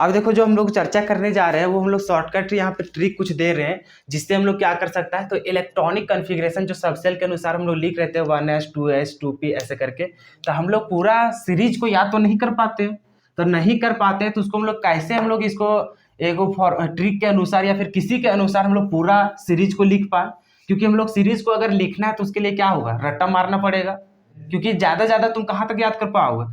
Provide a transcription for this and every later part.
अब देखो जो हम लोग चर्चा करने जा रहे हैं वो हम लोग शॉर्टकट यहाँ पे ट्रिक कुछ दे रहे हैं जिससे हम लोग क्या कर सकता है। तो इलेक्ट्रॉनिक कॉन्फ़िगरेशन जो सबसेल के अनुसार हम लोग लिख रहे थे 1s 2s 2p ऐसे करके, तो हम लोग पूरा सीरीज को याद तो नहीं कर पाते हैं। तो नहीं कर पाते हैं तो उसको हम लोग कैसे हम लोग इसको एक फॉर ट्रिक के अनुसार या फिर किसी के अनुसार हम लोग पूरा सीरीज को लिख पाए। क्योंकि हम लोग सीरीज को अगर लिखना है तो उसके लिए क्या होगा, रट्टा मारना पड़ेगा। क्योंकि ज्यादा तुम कहाँ तक याद कर पाओगे,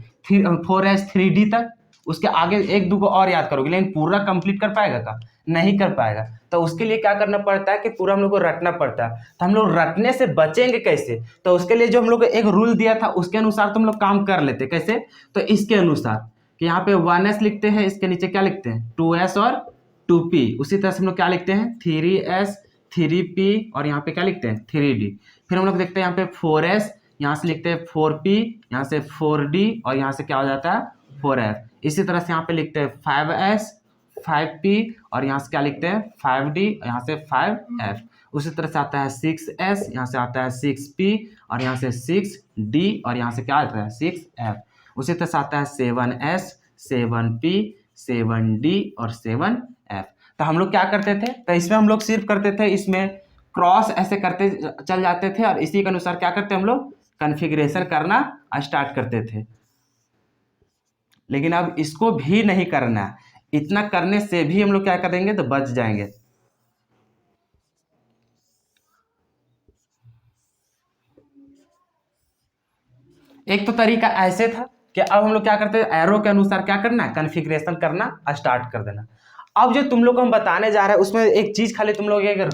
4s 3d तक। उसके आगे एक दो को और याद करोगे, लेकिन पूरा कंप्लीट कर पाएगा का, नहीं कर पाएगा। तो उसके लिए क्या करना पड़ता है कि पूरा हम लोग को रटना पड़ता है। तो हम लोग रटने से बचेंगे कैसे, तो उसके लिए जो हम लोग को एक रूल दिया था उसके अनुसार तुम लोग काम कर लेते। कैसे, तो इसके अनुसार कि यहाँ पे 1s लिखते हैं, इसके नीचे क्या लिखते हैं 2s और 2p। उसी तरह से हम लोग क्या लिखते हैं 3s 3p और यहाँ पे क्या लिखते हैं 3d। फिर हम लोग देखते हैं यहाँ पे 4s, यहाँ से लिखते हैं 4p, यहाँ से 4d और यहाँ से क्या हो जाता है 4f। इसी तरह से यहाँ पे लिखते हैं 5s 5p और यहाँ से क्या लिखते हैं 5d और यहाँ से 5f। उसी तरह से आता है 6s, यहाँ से आता है 6p और यहाँ से 6d और यहाँ से क्या आता है 6f। उसी तरह से आता है 7s 7p 7d और 7f। तो हम लोग क्या करते थे, तो इसमें हम लोग सिर्फ करते थे, इसमें क्रॉस ऐसे करते चल जाते थे और इसी के अनुसार क्या करते हम लोग कॉन्फ़िगरेशन करना स्टार्ट करते थे। लेकिन अब इसको भी नहीं करना है, इतना करने से भी हम लोग क्या करेंगे तो बच जाएंगे। एक तो तरीका ऐसे था कि अब हम लोग क्या करते हैं एरो के अनुसार क्या करना है कॉन्फ़िगरेशन करना स्टार्ट कर देना। अब जो तुम लोग को हम बताने जा रहे हैं उसमें एक चीज खाली तुम लोग एक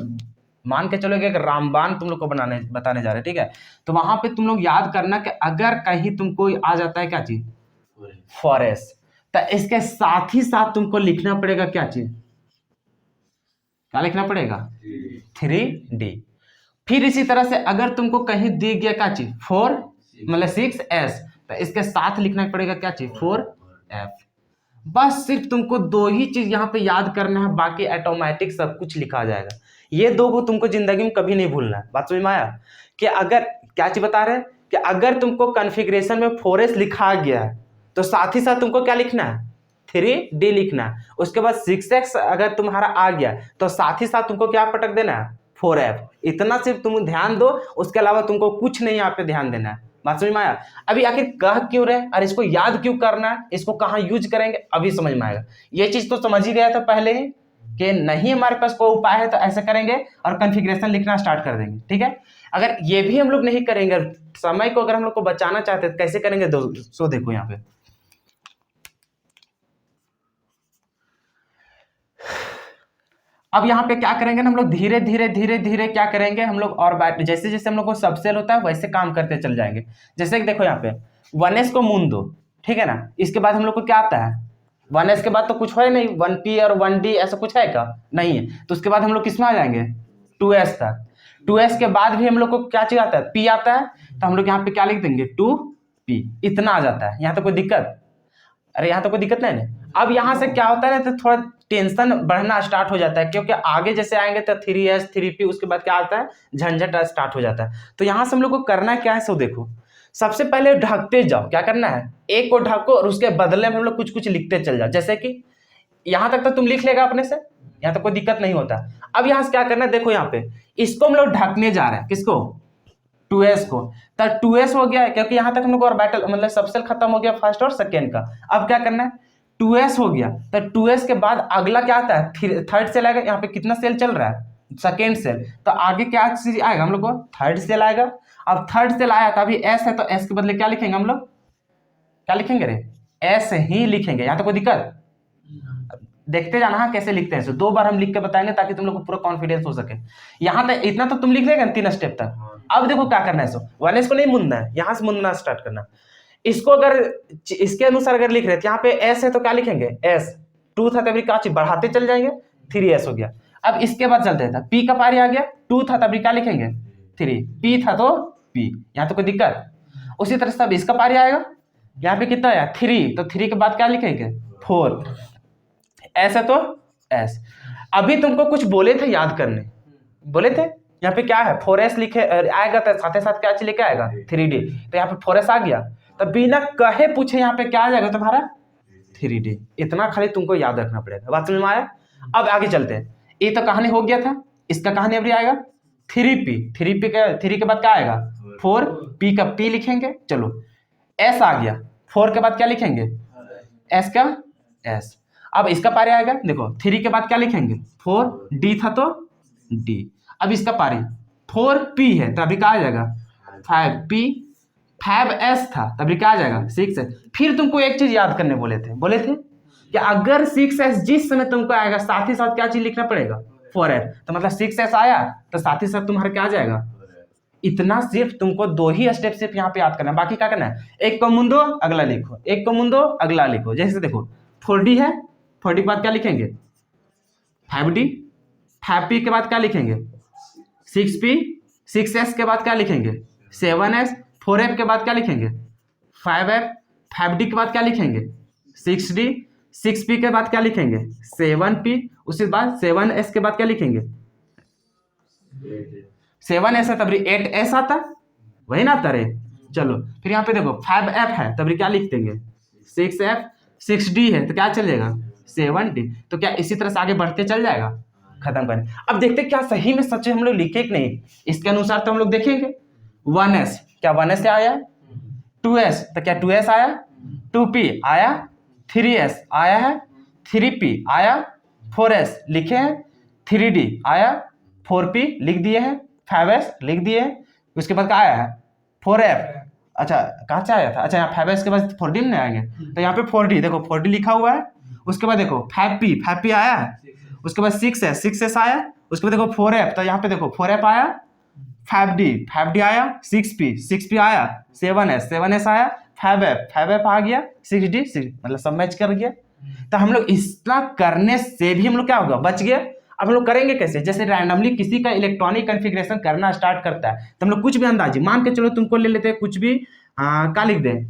मान के चलो कि एक रामबाण तुम लोग को बताने जा रहे हैं, ठीक है। तो वहां पे तुम लोग याद करना कि अगर कहीं तुमको आ जाता है क्या चीज फॉरेस्ट, तो इसके साथ ही साथ तुमको लिखना पड़ेगा क्या चीज, क्या लिखना पड़ेगा 3d। फिर इसी तरह से अगर तुमको कहीं दी गया क्या चीज 4 मतलब 6s, तो इसके साथ लिखना पड़ेगा क्या चीज 4f। बस सिर्फ तुमको दो ही चीज यहाँ पे याद करना है, बाकी ऑटोमेटिक सब कुछ लिखा जाएगा। ये दो को तुमको जिंदगी में कभी नहीं भूलना है। बात समझ में आया कि अगर क्या चीज बता रहे हैं कि अगर तुमको कॉन्फ़िगरेशन में 4s लिखा गया है तो साथ ही साथ तुमको क्या लिखना है 3d लिखना है। उसके बाद 6x अगर तुम्हारा आ गया तो साथ ही साथ तुमको क्या पटक देना है 4f। इतना सिर्फ तुम ध्यान दो, उसके अलावा तुमको कुछ नहीं यहाँ पे ध्यान देना है। बात समझ में आया। अभी आखिर कह क्यों रहे और इसको याद क्यों करना है, इसको कहाँ यूज करेंगे अभी समझ में आएगा। ये चीज तो समझ ही गया था पहले ही कि नहीं हमारे पास कोई उपाय है तो ऐसे करेंगे और कॉन्फ़िगरेशन लिखना स्टार्ट कर देंगे, ठीक है। अगर ये भी हम लोग नहीं करेंगे, समय को अगर हम लोग को बचाना चाहते हैं कैसे करेंगे सो देखो यहाँ पे। अब यहाँ पे क्या करेंगे ना हम लोग धीरे धीरे क्या करेंगे हम लोग, और जैसे जैसे हम लोग को सबसेल होता है वैसे काम करते चल जाएंगे। जैसे कि देखो यहाँ पे 1s को मून दो, ठीक है ना। इसके बाद हम लोग को क्या आता है 1s के बाद तो कुछ है नहीं, 1p और 1d ऐसा कुछ है क्या, नहीं है। तो उसके बाद हम लोग किसमें आ जाएंगे 2s तक। 2s के बाद भी हम लोग को क्या चीज आता है p आता है, तो हम लोग यहाँ पे क्या लिख देंगे 2p। इतना आ जाता है, यहाँ तो कोई दिक्कत, अरे यहाँ तो कोई दिक्कत नहीं है। अब यहाँ से क्या होता है ना तो थोड़ा टेंशन बढ़ना स्टार्ट हो जाता है, क्योंकि आगे जैसे आएंगे तो 3s 3p उसके बाद क्या आता है झंझट स्टार्ट हो जाता है। तो यहाँ से हम लोग को करना क्या है सो देखो, सबसे पहले ढकते जाओ। क्या करना है एक को ढको और उसके बदले में हम लोग कुछ कुछ लिखते चल जाओ। जैसे कि यहाँ तक तो तुम लिख लेगा अपने से, यहाँ तो कोई दिक्कत नहीं होता। अब यहाँ से क्या करना है देखो, यहाँ पे इसको हम लोग ढकने जा रहे हैं, किसको 2s को। तो 2s हो गया क्योंकि यहाँ तक हम लोग और बैटल मतलब सबसेल खत्म हो गया फर्स्ट और सेकेंड का। अब क्या करना है 2s हो गया, तो 2s के बाद अगला क्या आता है थर्ड सेल आएगा। यहाँ पे कितना सेल चल रहा है सेकेंड सेल, तो आगे क्या चीज आएगा हम लोग को थर्ड सेल आएगा। अब थर्ड सेल आया तो अभी s है, तो s के बदले क्या लिखेंगे हम लोग, क्या लिखेंगे रे s ही लिखेंगे। यहाँ तो कोई दिक्कत, देखते जाना हाँ कैसे लिखते हैं। दो बार हम लिख के बताएंगे ताकि तुम लोग को पूरा कॉन्फिडेंस हो सके। यहाँ तक इतना तो तुम लिख लेगा 3 स्टेप तक। अब देखो क्या करना है, सो 1s को नहीं मुनना है, यहाँ से मुनना स्टार्ट करना। इसको अगर इसके अनुसार अगर लिख रहे थे यहाँ पे s है तो क्या लिखेंगे s, 2 था तभी क्या चीज बढ़ाते चल जाएंगे 3s हो गया। अब इसके बाद चलते था p का पारी आ गया, 2 था तभी क्या लिखेंगे 3, p था तो p, यहाँ तो कोई दिक्कत। उसी तरह से अब इसका पारी आएगा, यहाँ पे कितना आया 3, तो 3 के बाद क्या लिखेंगे 4, s है तो s। अभी तुमको कुछ बोले थे याद करने, बोले थे यहाँ पे क्या है 4s लिखे आएगा तो साथ ही साथ क्या चीज लेके आएगा 3d। तो यहाँ पे 4s आ गया, तो बिना कहे पूछे यहाँ पे क्या आ जाएगा तुम्हारा 3D। इतना खाली तुमको याद रखना पड़ेगा। बात समझ में आया? अब आगे चलते हैं। ये तो कहानी हो गया था, इसका कहानी अभी आएगा 3P। 3P का 3 के बाद क्या आएगा 4, P का P लिखेंगे। चलो S आ गया, 4 के बाद क्या लिखेंगे S का S। अब इसका पारी आएगा, देखो 3 के बाद क्या लिखेंगे 4, D था तो D। अब इसका पारी 4P है तो अभी क्या आ जाएगा 5P, 5S था तभी क्या आ जाएगा 6S। फिर तुमको एक चीज याद करने बोले थे कि अगर 6S जिस समय तुमको आएगा साथ ही साथ क्या चीज लिखना पड़ेगा 4S। तो मतलब 6S आया तो साथ ही साथ तुम्हारा क्या आ जाएगा। इतना सिर्फ तुमको 2 ही स्टेप सिर्फ यहाँ पे याद करना है, बाकी क्या करना है एक को मुंदो अगला लिखो, एक को मुंदो अगला लिखो। जैसे देखो 4D है, 4D के बाद क्या लिखेंगे 5D, 5P के बाद क्या लिखेंगे 6P, 6S के बाद क्या लिखेंगे 7S, 4F के बाद क्या लिखेंगे 5F, 5D के बाद क्या लिखेंगे 6D, 6P के बाद क्या लिखेंगे 7P, उसके बाद 7S के बाद क्या लिखेंगे 7S है तभी 8S आता, वही ना आता रे। चलो फिर यहाँ पे देखो 5F है तभी क्या लिख देंगे 6F, 6D है तो क्या चलेगा 7D। तो क्या इसी तरह से आगे बढ़ते चल जाएगा, खत्म करें। अब देखते क्या सही में सच हम लोग लिखे कि नहीं, इसके अनुसार तो हम लोग देखेंगे। 1S क्या 1S से आया, 2S तो क्या 2S आया, 2P आया, 3S आया है, 3P आया, 4S लिखे हैं, 3D आया, 4P लिख दिए हैं, 5S लिख दिए हैं। उसके बाद क्या आया है 4F। अच्छा कहाँ से आया था, अच्छा यहाँ 5S के बाद 4D में आएंगे तो यहाँ पे 4D देखो 4D लिखा हुआ है। उसके बाद देखो 5P आया है, उसके बाद 6S आया, उसके बाद देखो 4F तो यहाँ पे देखो 4F आया, 5D आया, 6P आया, 7S आया, 5F आ गया, 6D मतलब सब मैच कर गया। तो हम लोग इतना करने से भी हम लोग क्या होगा बच गए। अब हम लोग करेंगे कैसे, जैसे रैंडमली किसी का इलेक्ट्रॉनिक कॉन्फ़िगरेशन करना स्टार्ट करता है तो हम लोग कुछ भी अंदाजी मान के चलो तुमको ले लेते हैं कुछ भी क्या लिख दें,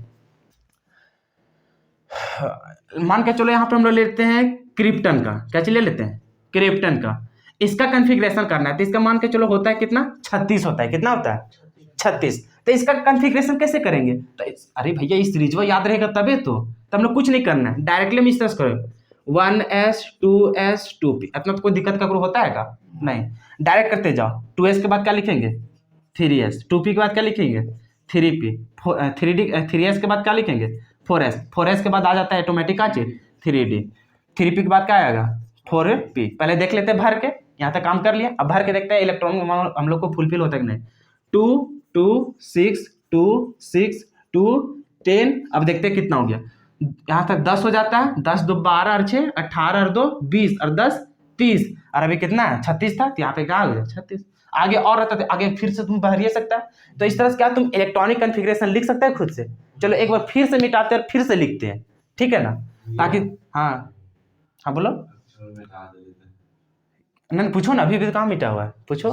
मान के चलो यहाँ पे हम लोग लेते हैं क्रिप्टन का, क्या चीज ले लेते हैं क्रिप्टन का। इसका कॉन्फ़िगरेशन करना है तो इसका मान के चलो होता है कितना 36 होता है, कितना होता है 36। तो इसका कॉन्फ़िगरेशन कैसे करेंगे तो अरे भैया इस सीरीज याद रहेगा तभी तो हम लोग कुछ नहीं करना है, डायरेक्टली हम इस तरह से करें 1S 2S 2P। इतना तो कोई दिक्कत का होता है का नहीं, डायरेक्ट करते जाओ। 2S के बाद क्या लिखेंगे 3S, 2P के बाद क्या लिखेंगे 3P, 3S के बाद क्या लिखेंगे 4S के बाद आ जाता है ऑटोमेटिक का चीज 3D, 3P के बाद क्या आएगा 4P। पहले देख लेते हैं भर के, यहाँ तक काम कर लिया। अब भर के देखते हैं इलेक्ट्रॉन हम लोग को फुलफिल होता है कि नहीं। 2 2 6 2 6 2 10। अब देखते हैं कितना हो गया, यहाँ तक 10 हो जाता है, 10 2 12 और 6 18 और 2 20 और 10 30 और अभी कितना है 36 था तो यहाँ पे क्या हो गया 36। आगे और रहता था, आगे फिर से तुम भर सकता है। तो इस तरह से क्या तुम इलेक्ट्रॉनिक कॉन्फ़िगरेशन लिख सकते हैं खुद से। चलो एक बार फिर से मिटाते हैं और फिर से लिखते हैं, ठीक है ना, ताकि हाँ बोलो नहीं पूछो ना, अभी भी कहाँ मिटा हुआ है पूछो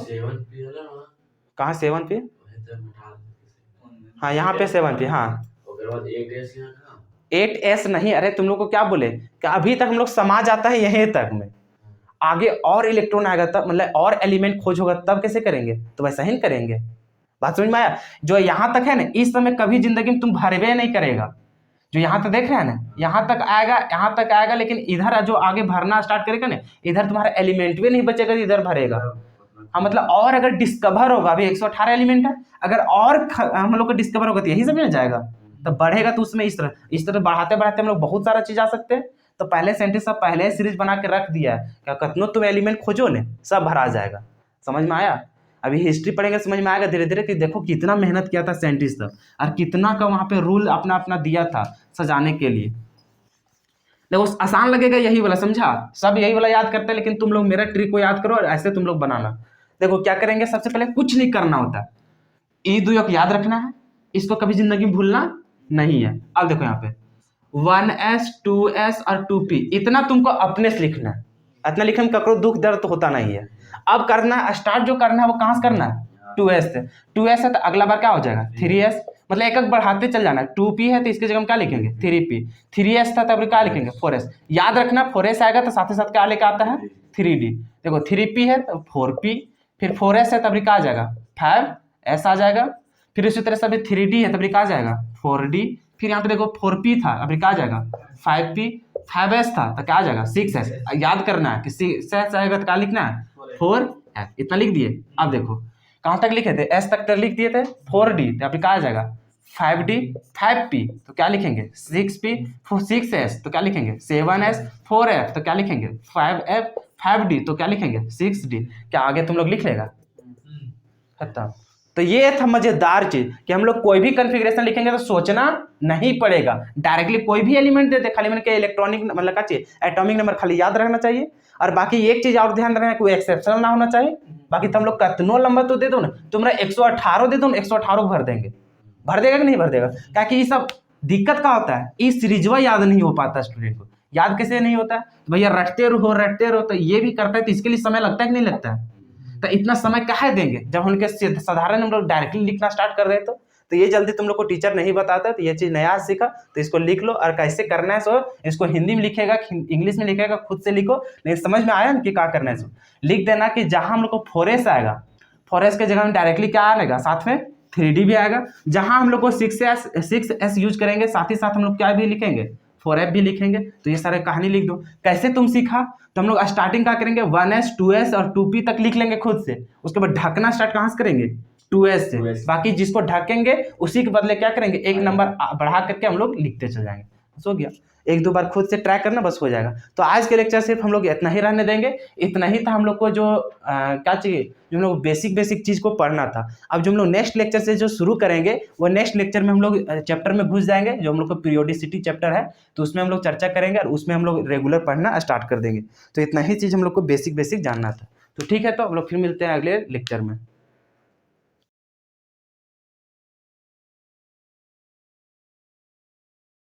कहाँ 7P, हाँ यहाँ पे 7P, हाँ 8S नहीं। अरे तुम लोग को क्या बोले कि अभी तक हम लोग समा जाता है यहीं तक में, आगे और इलेक्ट्रॉन आएगा तब मतलब और एलिमेंट खोज होगा तब कैसे करेंगे, तो वैसा ही करेंगे। बात समझ में आया। जो यहाँ तक है ना इस समय कभी जिंदगी में तुम भरवे नहीं करेगा, जो यहाँ तक देख रहे हैं ना यहाँ तक आएगा, लेकिन इधर जो आगे भरना स्टार्ट करेगा ना इधर तुम्हारा एलिमेंट भी नहीं बचेगा, इधर भरेगा। हाँ मतलब और अगर डिस्कवर होगा, अभी 118 एलिमेंट है, अगर और हम लोग को डिस्कवर होगा तो यही सब मिल जाएगा, तो बढ़ेगा तो उसमें इस तरह बढ़ाते बढ़ाते हम लोग बहुत सारा चीज आ सकते हैं। तो पहले साइंटिस्ट सब पहले सीरीज बना के रख दिया है, क्या कतनो तुम एलिमेंट खोजो ने सब भरा जाएगा। समझ में आया। अभी हिस्ट्री पढ़ेंगे समझ में आएगा धीरे धीरे कि देखो कितना मेहनत किया था साइंटिस्ट सब और कितना का वहाँ पे रूल अपना अपना दिया था सजाने के लिए। देखो आसान लगेगा यही वाला, समझा, सब यही वाला याद करते हैं, लेकिन तुम लोग मेरा ट्रिक को याद करो और ऐसे तुम लोग बनाना। देखो क्या करेंगे, सबसे पहले कुछ नहीं करना होता, ई दुई को याद रखना है, इसको कभी जिंदगी में भूलना नहीं है। अब देखो यहाँ पे 1S 2S और 2P इतना तुमको अपने से लिखना है, इतना लिखने में ककरो दुख दर्द तो होता नहीं है। अब करना स्टार्ट जो करना है वो कहाँ से करना है 2S से। 2S है तो अगला बार क्या हो जाएगा 3S, मतलब एक एक बढ़ाते चल जाना। 2P है तो इसकी जगह हम क्या लिखेंगे 3P, 3S था तब क्या लिखेंगे 4S। याद रखना 4S आएगा तो साथ ही साथ क्या लेकर आता है 3D। देखो 3P है तो 4P, फिर 4S है तब क्या आ जाएगा 5S आ जाएगा, फिर उसी तरह से अभी 3D है तब क्या आ जाएगा 4D, फिर यहाँ पे देखो 4p था, अभी क्या आ जाएगा 5p, 5s था तो क्या आ जाएगा 6s। याद करना है कि 6s आएगा तो क्या लिखना है 4f, इतना लिख दिए। अब देखो कहाँ तक लिखे थे, s तक लिख दिए थे, 4d तो अभी क्या आ जाएगा 5d, 5p तो क्या लिखेंगे 6p, 6s तो क्या लिखेंगे 7s, 4f तो क्या लिखेंगे 5f, 5d तो क्या लिखेंगे 6d। क्या आगे तुम लोग लिख लेगा, खत्म। तो ये था मजेदार चीज कि हम लोग कोई भी कॉन्फ़िगरेशन लिखेंगे तो सोचना नहीं पड़ेगा, डायरेक्टली कोई भी एलिमेंट दे दे, खाली मैंने इलेक्ट्रॉनिक मतलब क्या चाहिए एटॉमिक नंबर खाली याद रखना चाहिए। और बाकी एक चीज और ध्यान रखना, कोई एक्सेप्शनल ना होना चाहिए। बाकी तुम लोग कतनो नंबर तो दे दो ना, तुम्हारा 118 दे दो ना, 118 भर देंगे, भर देगा कि नहीं भर देगा। ताकि ये सब दिक्कत का होता है, इस सीरीजवा याद नहीं हो पाता स्टूडेंट को। याद कैसे नहीं होता है, तो भैया रटते रहो, तो ये भी करता है तो इसके लिए समय लगता है कि नहीं लगता है। तो इतना समय काहे देंगे जब उनके साधारण हम लोग डायरेक्टली लिखना स्टार्ट कर रहे हैं। तो ये जल्दी तुम लोग को टीचर नहीं बताता, तो ये चीज नया सीखा तो इसको लिख लो। और कैसे करना है सो इसको हिंदी में लिखेगा, इंग्लिश में लिखेगा, खुद से लिखो। नहीं समझ में आया ना कि क्या करना है, सो लिख देना कि जहां हम लोग को 4s आएगा, 4s के जगह में डायरेक्टली क्या आएगा, साथ में 3d भी आएगा। जहां हम लोग को 6s यूज करेंगे, साथ ही साथ हम लोग क्या भी लिखेंगे 4f भी लिखेंगे। तो ये सारे कहानी लिख दो। कैसे तुम सीखा, तो हम लोग स्टार्टिंग क्या करेंगे 1s 2s और 2p तक लिख लेंगे खुद से। उसके बाद ढकना स्टार्ट कहां से करेंगे 2s से। बाकी जिसको ढकेंगे उसी के बदले क्या करेंगे, एक नंबर बढ़ा करके हम लोग लिखते चल जाएंगे। हो गया, एक दो बार खुद से ट्राई करना, बस हो जाएगा। तो आज के लेक्चर सिर्फ हम लोग इतना ही रहने देंगे। इतना ही था हम लोग को जो क्या चाहिए, जो हम लोग बेसिक चीज को पढ़ना था। अब जो हम लोग नेक्स्ट लेक्चर से जो शुरू करेंगे, वो नेक्स्ट लेक्चर में हम लोग चैप्टर में घुस जाएंगे, जो हम लोग का पीरियोडिसिटी चैप्टर है, तो उसमें हम लोग चर्चा करेंगे और उसमें हम लोग रेगुलर पढ़ना स्टार्ट कर देंगे। तो इतना ही चीज हम लोग को बेसिक जानना था। तो ठीक है, तो हम लोग फिर मिलते हैं अगले लेक्चर में।